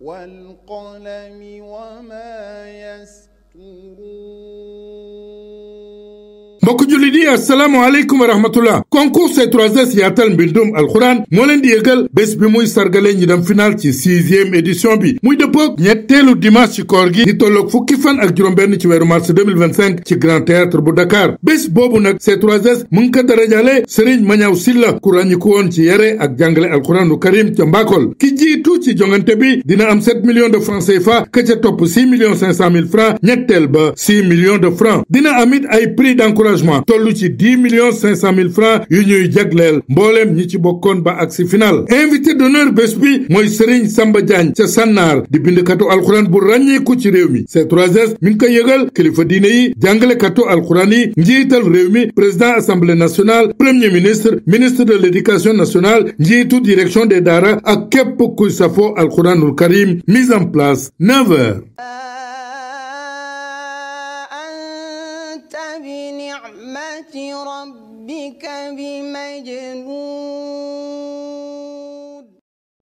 والقلم وما يسطرون. mbokk jullit yi asalaamaaleykum wa rahmatullah. concours C3S yaatal mbindum alxuraan moo leen di yëgal bés bi muy sargale ñi dem final ci 6e édition bi muy dëppoog ñetteelu dimanche ci koor gi di tolloog fukki fan ak juróom-benn ci weeru mars 2025 ci grand théâtre bu Dakar. bés boobu nag C3S mu ngi ko darajale Serigne Mañaw Silla ku ràññiku woon ci yare ak jàngale alxuraanu karim ca Mbakol. ki jiitu ci jongante bi dina am 7 millions de francs CFA ka ca topp 6 millions 500 mille francs ñetteel ba 6 millions de francs dina amit ay prix d'encouragement tollu ci 10 millions 500 mille francs yu ñuy jagleel mbooleem ñi ci bokkoon ba ak si final. invité d'honneur bés bi mooy Serigne Samba Diagne ca Sànnaar di bindkatu alxuraan bu ràññeeku ci réew mi. C3S mi ngi koy yëgal kilifa diine yi jàngalekatu alxuraan yi njiital réew mi président assemblée nationale premier ministre ministre de l'éducation nationale njiitu direction des daara ak képp kuy safo alxuraanul karim. mise en place 9h. بنعمة ربك بمجنون.